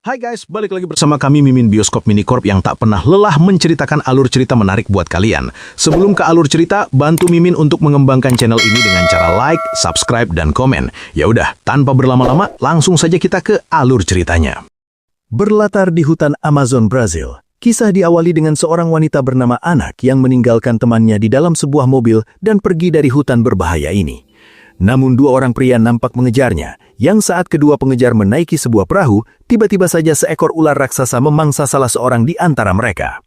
Hai guys, balik lagi bersama kami Mimin Bioskop Mini Corp yang tak pernah lelah menceritakan alur cerita menarik buat kalian. Sebelum ke alur cerita, bantu Mimin untuk mengembangkan channel ini dengan cara like, subscribe, dan komen. Ya udah, tanpa berlama-lama, langsung saja kita ke alur ceritanya. Berlatar di hutan Amazon, Brazil, kisah diawali dengan seorang wanita bernama Anak yang meninggalkan temannya di dalam sebuah mobil dan pergi dari hutan berbahaya ini. Namun dua orang pria nampak mengejarnya, yang saat kedua pengejar menaiki sebuah perahu, tiba-tiba saja seekor ular raksasa memangsa salah seorang di antara mereka.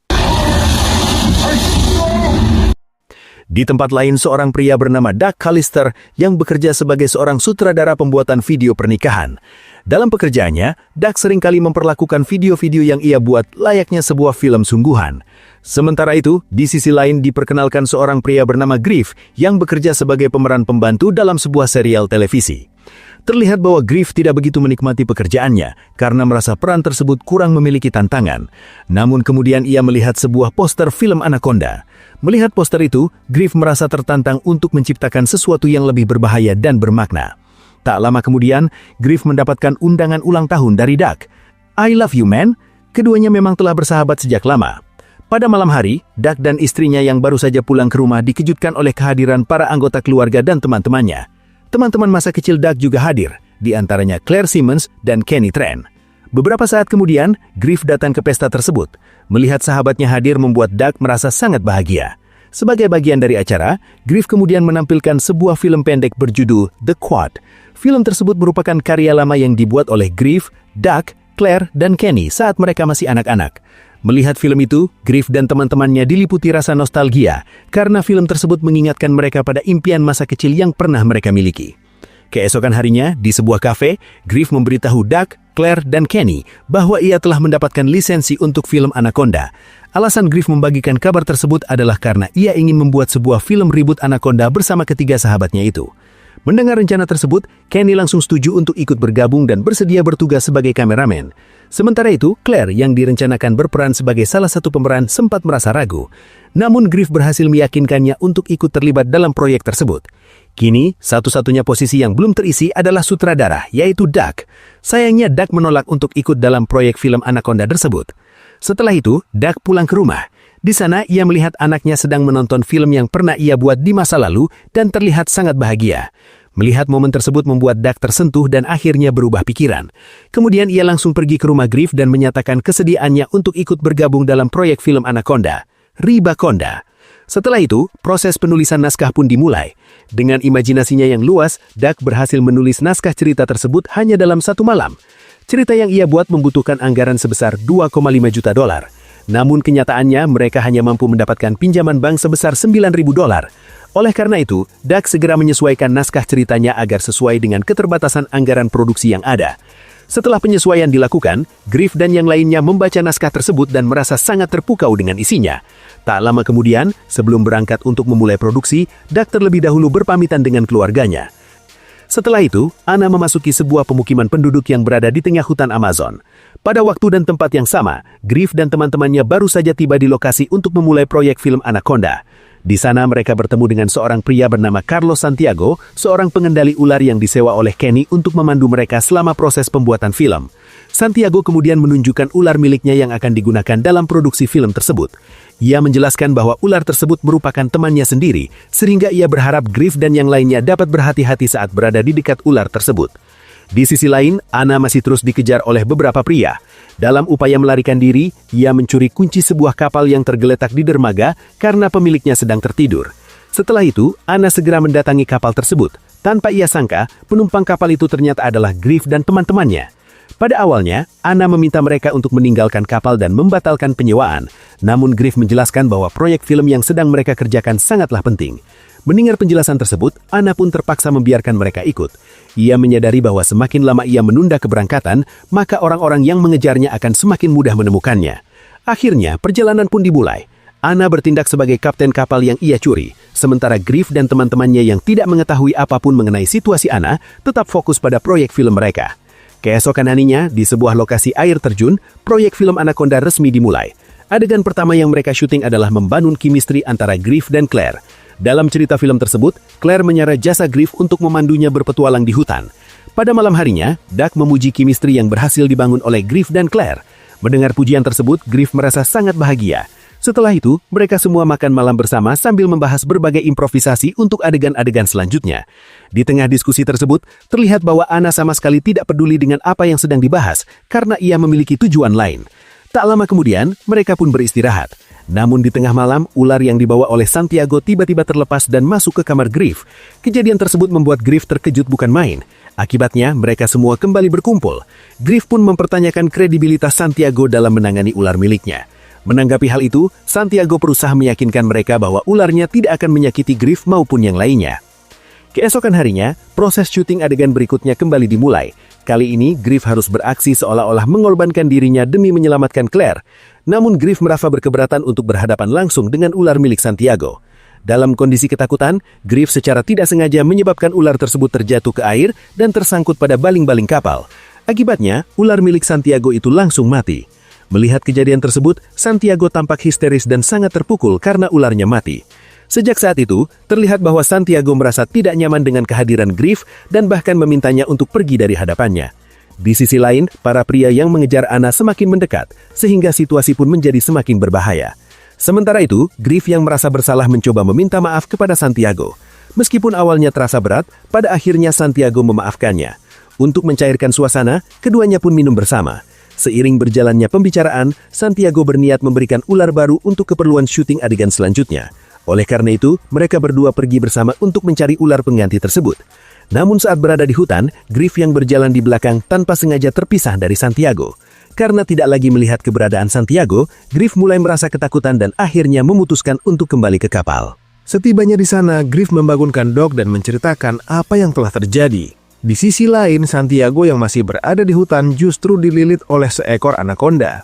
Di tempat lain, seorang pria bernama Doug Callister yang bekerja sebagai seorang sutradara pembuatan video pernikahan. Dalam pekerjaannya, Doug seringkali memperlakukan video-video yang ia buat layaknya sebuah film sungguhan. Sementara itu, di sisi lain diperkenalkan seorang pria bernama Griff yang bekerja sebagai pemeran pembantu dalam sebuah serial televisi. Terlihat bahwa Griff tidak begitu menikmati pekerjaannya karena merasa peran tersebut kurang memiliki tantangan. Namun kemudian ia melihat sebuah poster film Anaconda. Melihat poster itu, Griff merasa tertantang untuk menciptakan sesuatu yang lebih berbahaya dan bermakna. Tak lama kemudian, Griff mendapatkan undangan ulang tahun dari Doug. I love you man. Keduanya memang telah bersahabat sejak lama. Pada malam hari, Doug dan istrinya yang baru saja pulang ke rumah dikejutkan oleh kehadiran para anggota keluarga dan teman-temannya. Teman-teman masa kecil Doug juga hadir, di antaranya Claire Simmons dan Kenny Tran. Beberapa saat kemudian, Griff datang ke pesta tersebut. Melihat sahabatnya hadir membuat Doug merasa sangat bahagia. Sebagai bagian dari acara, Griff kemudian menampilkan sebuah film pendek berjudul The Quad. Film tersebut merupakan karya lama yang dibuat oleh Griff, Doug, Claire, dan Kenny saat mereka masih anak-anak. Melihat film itu, Griff dan teman-temannya diliputi rasa nostalgia karena film tersebut mengingatkan mereka pada impian masa kecil yang pernah mereka miliki. Keesokan harinya, di sebuah kafe, Griff memberitahu Doug, Claire, dan Kenny bahwa ia telah mendapatkan lisensi untuk film Anaconda. Alasan Griff membagikan kabar tersebut adalah karena ia ingin membuat sebuah film reboot Anaconda bersama ketiga sahabatnya itu. Mendengar rencana tersebut, Kenny langsung setuju untuk ikut bergabung dan bersedia bertugas sebagai kameramen. Sementara itu, Claire yang direncanakan berperan sebagai salah satu pemeran sempat merasa ragu. Namun Griff berhasil meyakinkannya untuk ikut terlibat dalam proyek tersebut. Kini, satu-satunya posisi yang belum terisi adalah sutradara, yaitu Doug. Sayangnya Doug menolak untuk ikut dalam proyek film Anaconda tersebut. Setelah itu, Doug pulang ke rumah. Di sana, ia melihat anaknya sedang menonton film yang pernah ia buat di masa lalu dan terlihat sangat bahagia. Melihat momen tersebut membuat Doug tersentuh dan akhirnya berubah pikiran. Kemudian ia langsung pergi ke rumah Griff dan menyatakan kesediaannya untuk ikut bergabung dalam proyek film Anaconda, Ribaconda. Setelah itu, proses penulisan naskah pun dimulai. Dengan imajinasinya yang luas, Doug berhasil menulis naskah cerita tersebut hanya dalam satu malam. Cerita yang ia buat membutuhkan anggaran sebesar $2,5 juta. Namun kenyataannya mereka hanya mampu mendapatkan pinjaman bank sebesar $9.000. Oleh karena itu, Doug segera menyesuaikan naskah ceritanya agar sesuai dengan keterbatasan anggaran produksi yang ada. Setelah penyesuaian dilakukan, Griff dan yang lainnya membaca naskah tersebut dan merasa sangat terpukau dengan isinya. Tak lama kemudian, sebelum berangkat untuk memulai produksi, Doug terlebih dahulu berpamitan dengan keluarganya. Setelah itu, Anna memasuki sebuah pemukiman penduduk yang berada di tengah hutan Amazon. Pada waktu dan tempat yang sama, Griff dan teman-temannya baru saja tiba di lokasi untuk memulai proyek film Anaconda. Di sana mereka bertemu dengan seorang pria bernama Carlos Santiago, seorang pengendali ular yang disewa oleh Kenny untuk memandu mereka selama proses pembuatan film. Santiago kemudian menunjukkan ular miliknya yang akan digunakan dalam produksi film tersebut. Ia menjelaskan bahwa ular tersebut merupakan temannya sendiri, sehingga ia berharap Griff dan yang lainnya dapat berhati-hati saat berada di dekat ular tersebut. Di sisi lain, Anna masih terus dikejar oleh beberapa pria. Dalam upaya melarikan diri, ia mencuri kunci sebuah kapal yang tergeletak di dermaga karena pemiliknya sedang tertidur. Setelah itu, Anna segera mendatangi kapal tersebut. Tanpa ia sangka, penumpang kapal itu ternyata adalah Griff dan teman-temannya. Pada awalnya, Anna meminta mereka untuk meninggalkan kapal dan membatalkan penyewaan. Namun Griff menjelaskan bahwa proyek film yang sedang mereka kerjakan sangatlah penting. Mendengar penjelasan tersebut, Anna pun terpaksa membiarkan mereka ikut. Ia menyadari bahwa semakin lama ia menunda keberangkatan, maka orang-orang yang mengejarnya akan semakin mudah menemukannya. Akhirnya, perjalanan pun dimulai. Anna bertindak sebagai kapten kapal yang ia curi, sementara Griff dan teman-temannya yang tidak mengetahui apapun mengenai situasi Anna tetap fokus pada proyek film mereka. Keesokan harinya, di sebuah lokasi air terjun, proyek film Anaconda resmi dimulai. Adegan pertama yang mereka syuting adalah membangun chemistry antara Griff dan Claire. Dalam cerita film tersebut, Claire menyerah jasa Griff untuk memandunya berpetualang di hutan. Pada malam harinya, Doug memuji chemistry yang berhasil dibangun oleh Griff dan Claire. Mendengar pujian tersebut, Griff merasa sangat bahagia. Setelah itu, mereka semua makan malam bersama sambil membahas berbagai improvisasi untuk adegan-adegan selanjutnya. Di tengah diskusi tersebut, terlihat bahwa Anna sama sekali tidak peduli dengan apa yang sedang dibahas karena ia memiliki tujuan lain. Tak lama kemudian, mereka pun beristirahat. Namun di tengah malam, ular yang dibawa oleh Santiago tiba-tiba terlepas dan masuk ke kamar Griff. Kejadian tersebut membuat Griff terkejut bukan main. Akibatnya, mereka semua kembali berkumpul. Griff pun mempertanyakan kredibilitas Santiago dalam menangani ular miliknya. Menanggapi hal itu, Santiago berusaha meyakinkan mereka bahwa ularnya tidak akan menyakiti Griff maupun yang lainnya. Keesokan harinya, proses syuting adegan berikutnya kembali dimulai. Kali ini, Griff harus beraksi seolah-olah mengorbankan dirinya demi menyelamatkan Claire. Namun Griff merasa berkeberatan untuk berhadapan langsung dengan ular milik Santiago. Dalam kondisi ketakutan, Griff secara tidak sengaja menyebabkan ular tersebut terjatuh ke air dan tersangkut pada baling-baling kapal. Akibatnya, ular milik Santiago itu langsung mati. Melihat kejadian tersebut, Santiago tampak histeris dan sangat terpukul karena ularnya mati. Sejak saat itu, terlihat bahwa Santiago merasa tidak nyaman dengan kehadiran Griff dan bahkan memintanya untuk pergi dari hadapannya. Di sisi lain, para pria yang mengejar Anna semakin mendekat, sehingga situasi pun menjadi semakin berbahaya. Sementara itu, Griff yang merasa bersalah mencoba meminta maaf kepada Santiago. Meskipun awalnya terasa berat, pada akhirnya Santiago memaafkannya. Untuk mencairkan suasana, keduanya pun minum bersama. Seiring berjalannya pembicaraan, Santiago berniat memberikan ular baru untuk keperluan syuting adegan selanjutnya. Oleh karena itu, mereka berdua pergi bersama untuk mencari ular pengganti tersebut. Namun saat berada di hutan, Griff yang berjalan di belakang tanpa sengaja terpisah dari Santiago. Karena tidak lagi melihat keberadaan Santiago, Griff mulai merasa ketakutan dan akhirnya memutuskan untuk kembali ke kapal. Setibanya di sana, Griff membangunkan Doug dan menceritakan apa yang telah terjadi. Di sisi lain, Santiago yang masih berada di hutan justru dililit oleh seekor anaconda.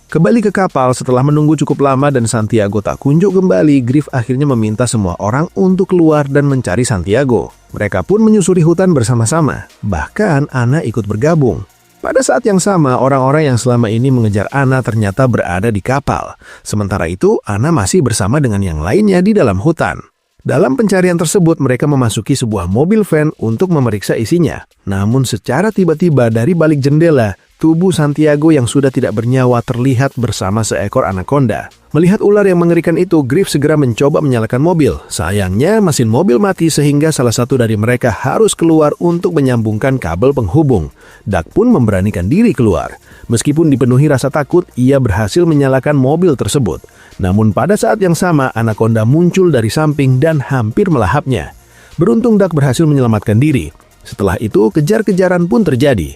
Kembali ke kapal setelah menunggu cukup lama dan Santiago tak kunjung kembali, Griff akhirnya meminta semua orang untuk keluar dan mencari Santiago. Mereka pun menyusuri hutan bersama-sama. Bahkan Anna ikut bergabung. Pada saat yang sama, orang-orang yang selama ini mengejar Anna ternyata berada di kapal. Sementara itu, Anna masih bersama dengan yang lainnya di dalam hutan. Dalam pencarian tersebut, mereka memasuki sebuah mobil van untuk memeriksa isinya. Namun secara tiba-tiba dari balik jendela, tubuh Santiago yang sudah tidak bernyawa terlihat bersama seekor anaconda. Melihat ular yang mengerikan itu, Griff segera mencoba menyalakan mobil. Sayangnya, mesin mobil mati sehingga salah satu dari mereka harus keluar untuk menyambungkan kabel penghubung. Doug pun memberanikan diri keluar. Meskipun dipenuhi rasa takut, ia berhasil menyalakan mobil tersebut. Namun pada saat yang sama, anaconda muncul dari samping dan hampir melahapnya. Beruntung Doug berhasil menyelamatkan diri. Setelah itu, kejar-kejaran pun terjadi.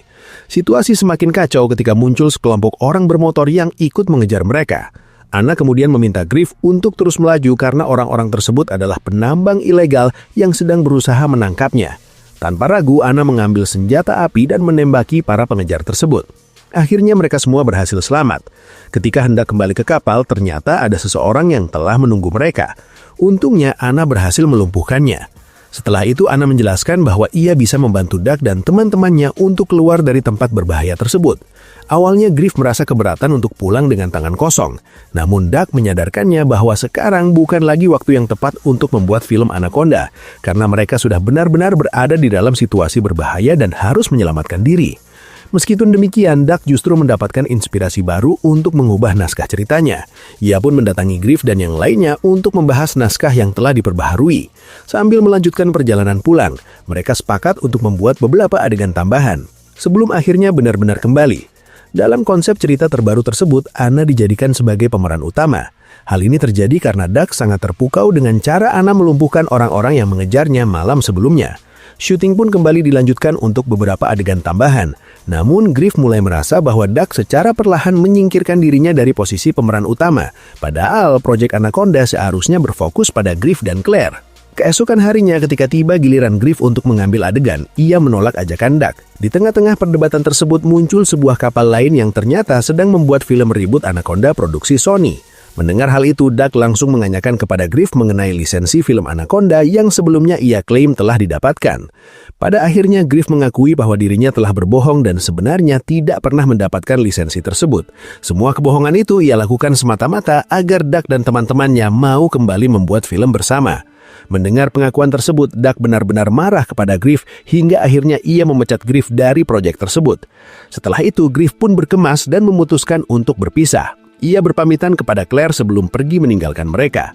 Situasi semakin kacau ketika muncul sekelompok orang bermotor yang ikut mengejar mereka. Anna kemudian meminta Griff untuk terus melaju karena orang-orang tersebut adalah penambang ilegal yang sedang berusaha menangkapnya. Tanpa ragu, Anna mengambil senjata api dan menembaki para pengejar tersebut. Akhirnya mereka semua berhasil selamat. Ketika hendak kembali ke kapal, ternyata ada seseorang yang telah menunggu mereka. Untungnya Anna berhasil melumpuhkannya. Setelah itu Anna menjelaskan bahwa ia bisa membantu Doug dan teman-temannya untuk keluar dari tempat berbahaya tersebut. Awalnya Griff merasa keberatan untuk pulang dengan tangan kosong. Namun Doug menyadarkannya bahwa sekarang bukan lagi waktu yang tepat untuk membuat film Anaconda, karena mereka sudah benar-benar berada di dalam situasi berbahaya dan harus menyelamatkan diri. Meskipun demikian, Doug justru mendapatkan inspirasi baru untuk mengubah naskah ceritanya. Ia pun mendatangi Griff dan yang lainnya untuk membahas naskah yang telah diperbaharui. Sambil melanjutkan perjalanan pulang, mereka sepakat untuk membuat beberapa adegan tambahan. Sebelum akhirnya benar-benar kembali. Dalam konsep cerita terbaru tersebut, Anna dijadikan sebagai pemeran utama. Hal ini terjadi karena Doug sangat terpukau dengan cara Anna melumpuhkan orang-orang yang mengejarnya malam sebelumnya. Syuting pun kembali dilanjutkan untuk beberapa adegan tambahan. Namun Griff mulai merasa bahwa Doug secara perlahan menyingkirkan dirinya dari posisi pemeran utama. Padahal proyek Anaconda seharusnya berfokus pada Griff dan Claire. Keesokan harinya ketika tiba giliran Griff untuk mengambil adegan, ia menolak ajakan Doug. Di tengah-tengah perdebatan tersebut muncul sebuah kapal lain yang ternyata sedang membuat film reboot Anaconda produksi Sony. Mendengar hal itu, Doug langsung menanyakan kepada Griff mengenai lisensi film Anaconda yang sebelumnya ia klaim telah didapatkan. Pada akhirnya, Griff mengakui bahwa dirinya telah berbohong dan sebenarnya tidak pernah mendapatkan lisensi tersebut. Semua kebohongan itu ia lakukan semata-mata agar Doug dan teman-temannya mau kembali membuat film bersama. Mendengar pengakuan tersebut, Doug benar-benar marah kepada Griff hingga akhirnya ia memecat Griff dari proyek tersebut. Setelah itu, Griff pun berkemas dan memutuskan untuk berpisah. Ia berpamitan kepada Claire sebelum pergi meninggalkan mereka.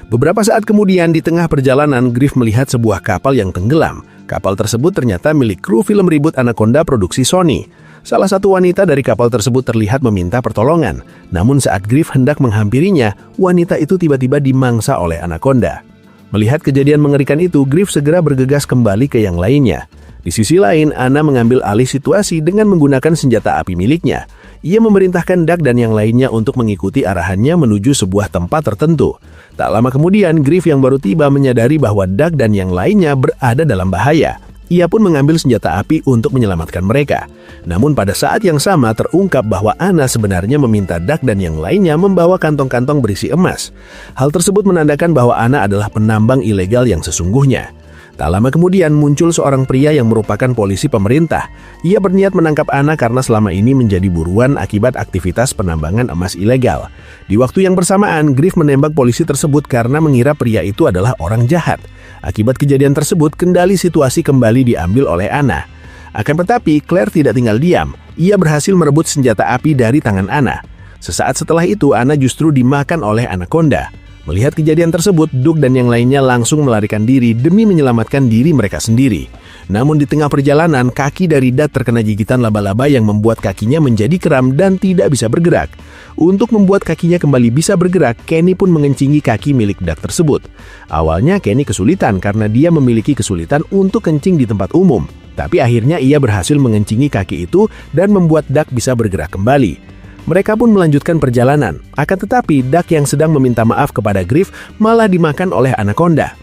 Beberapa saat kemudian, di tengah perjalanan, Griff melihat sebuah kapal yang tenggelam. Kapal tersebut ternyata milik kru film ribut Anaconda produksi Sony. Salah satu wanita dari kapal tersebut terlihat meminta pertolongan. Namun saat Griff hendak menghampirinya, wanita itu tiba-tiba dimangsa oleh Anaconda. Melihat kejadian mengerikan itu, Griff segera bergegas kembali ke yang lainnya. Di sisi lain, Anna mengambil alih situasi dengan menggunakan senjata api miliknya. Ia memerintahkan Doug dan yang lainnya untuk mengikuti arahannya menuju sebuah tempat tertentu. Tak lama kemudian, Griff yang baru tiba menyadari bahwa Doug dan yang lainnya berada dalam bahaya. Ia pun mengambil senjata api untuk menyelamatkan mereka. Namun pada saat yang sama terungkap bahwa Anna sebenarnya meminta Doug dan yang lainnya membawa kantong-kantong berisi emas. Hal tersebut menandakan bahwa Anna adalah penambang ilegal yang sesungguhnya. Tak lama kemudian muncul seorang pria yang merupakan polisi pemerintah. Ia berniat menangkap Anna karena selama ini menjadi buruan akibat aktivitas penambangan emas ilegal. Di waktu yang bersamaan, Griff menembak polisi tersebut karena mengira pria itu adalah orang jahat. Akibat kejadian tersebut, kendali situasi kembali diambil oleh Anna. Akan tetapi, Claire tidak tinggal diam. Ia berhasil merebut senjata api dari tangan Anna. Sesaat setelah itu, Anna justru dimakan oleh Anaconda. Melihat kejadian tersebut, Doug dan yang lainnya langsung melarikan diri demi menyelamatkan diri mereka sendiri. Namun di tengah perjalanan, kaki dari Doug terkena gigitan laba-laba yang membuat kakinya menjadi kram dan tidak bisa bergerak. Untuk membuat kakinya kembali bisa bergerak, Kenny pun mengencingi kaki milik Doug tersebut. Awalnya Kenny kesulitan karena dia memiliki kesulitan untuk kencing di tempat umum. Tapi akhirnya ia berhasil mengencingi kaki itu dan membuat Doug bisa bergerak kembali. Mereka pun melanjutkan perjalanan. Akan tetapi, Doug yang sedang meminta maaf kepada Griff malah dimakan oleh Anaconda.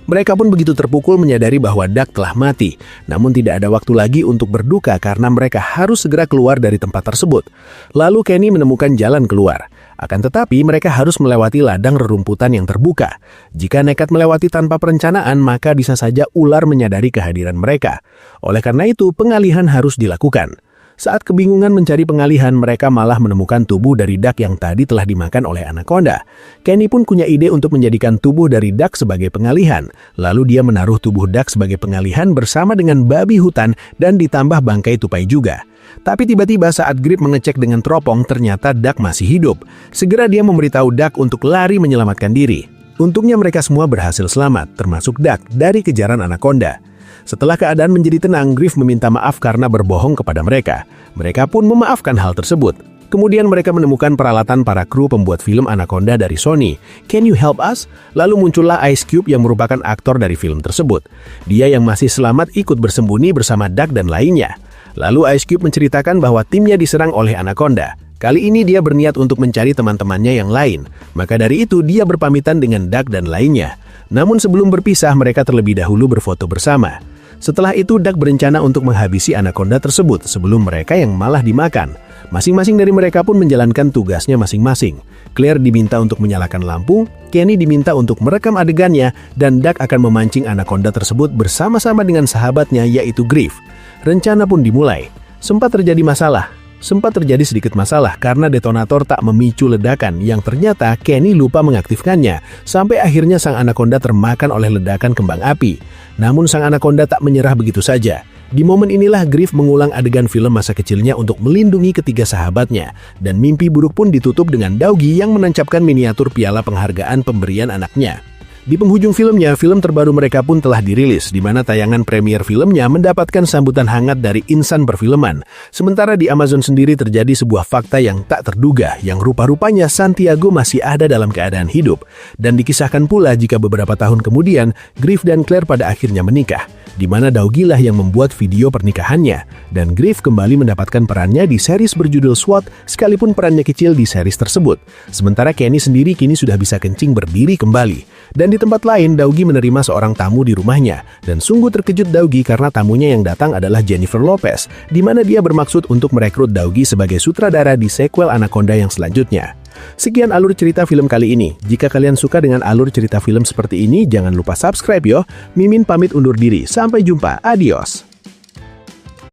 Mereka pun begitu terpukul menyadari bahwa Doug telah mati. Namun tidak ada waktu lagi untuk berduka karena mereka harus segera keluar dari tempat tersebut. Lalu Kenny menemukan jalan keluar. Akan tetapi, mereka harus melewati ladang rerumputan yang terbuka. Jika nekat melewati tanpa perencanaan, maka bisa saja ular menyadari kehadiran mereka. Oleh karena itu, pengalihan harus dilakukan. Saat kebingungan mencari pengalihan, mereka malah menemukan tubuh dari Doug yang tadi telah dimakan oleh Anaconda. Kenny pun punya ide untuk menjadikan tubuh dari Doug sebagai pengalihan. Lalu dia menaruh tubuh Doug sebagai pengalihan bersama dengan babi hutan dan ditambah bangkai tupai juga. Tapi tiba-tiba saat Griff mengecek dengan teropong, ternyata Doug masih hidup. Segera dia memberitahu Doug untuk lari menyelamatkan diri. Untungnya mereka semua berhasil selamat, termasuk Doug dari kejaran Anaconda. Setelah keadaan menjadi tenang, Griff meminta maaf karena berbohong kepada mereka. Mereka pun memaafkan hal tersebut. Kemudian mereka menemukan peralatan para kru pembuat film Anaconda dari Sony. "Can you help us?" Lalu muncullah Ice Cube yang merupakan aktor dari film tersebut. Dia yang masih selamat ikut bersembunyi bersama Doug dan lainnya. Lalu Ice Cube menceritakan bahwa timnya diserang oleh Anaconda. Kali ini dia berniat untuk mencari teman-temannya yang lain. Maka dari itu dia berpamitan dengan Doug dan lainnya. Namun sebelum berpisah, mereka terlebih dahulu berfoto bersama. Setelah itu, Doug berencana untuk menghabisi Anaconda tersebut sebelum mereka yang malah dimakan. Masing-masing dari mereka pun menjalankan tugasnya masing-masing. Claire diminta untuk menyalakan lampu, Kenny diminta untuk merekam adegannya, dan Doug akan memancing Anaconda tersebut bersama-sama dengan sahabatnya yaitu Griff. Rencana pun dimulai. Sempat terjadi sedikit masalah karena detonator tak memicu ledakan yang ternyata Kenny lupa mengaktifkannya, sampai akhirnya sang Anaconda termakan oleh ledakan kembang api. Namun sang Anaconda tak menyerah begitu saja. Di momen inilah Griff mengulang adegan film masa kecilnya untuk melindungi ketiga sahabatnya, dan mimpi buruk pun ditutup dengan Daugi yang menancapkan miniatur piala penghargaan pemberian anaknya. Di penghujung filmnya, film terbaru mereka pun telah dirilis, di mana tayangan premier filmnya mendapatkan sambutan hangat dari insan perfilman. Sementara di Amazon sendiri terjadi sebuah fakta yang tak terduga, yang rupa-rupanya Santiago masih ada dalam keadaan hidup. Dan dikisahkan pula jika beberapa tahun kemudian, Griff dan Claire pada akhirnya menikah, di mana Daugi lah yang membuat video pernikahannya. Dan Griff kembali mendapatkan perannya di series berjudul SWAT, sekalipun perannya kecil di series tersebut. Sementara Kenny sendiri kini sudah bisa kencing berdiri kembali. Dan di tempat lain, Daugi menerima seorang tamu di rumahnya. Dan sungguh terkejut Daugi karena tamunya yang datang adalah Jennifer Lopez, di mana dia bermaksud untuk merekrut Daugi sebagai sutradara di sequel Anaconda yang selanjutnya. Sekian alur cerita film kali ini. Jika kalian suka dengan alur cerita film seperti ini, jangan lupa subscribe yo. Mimin pamit undur diri. Sampai jumpa. Adios.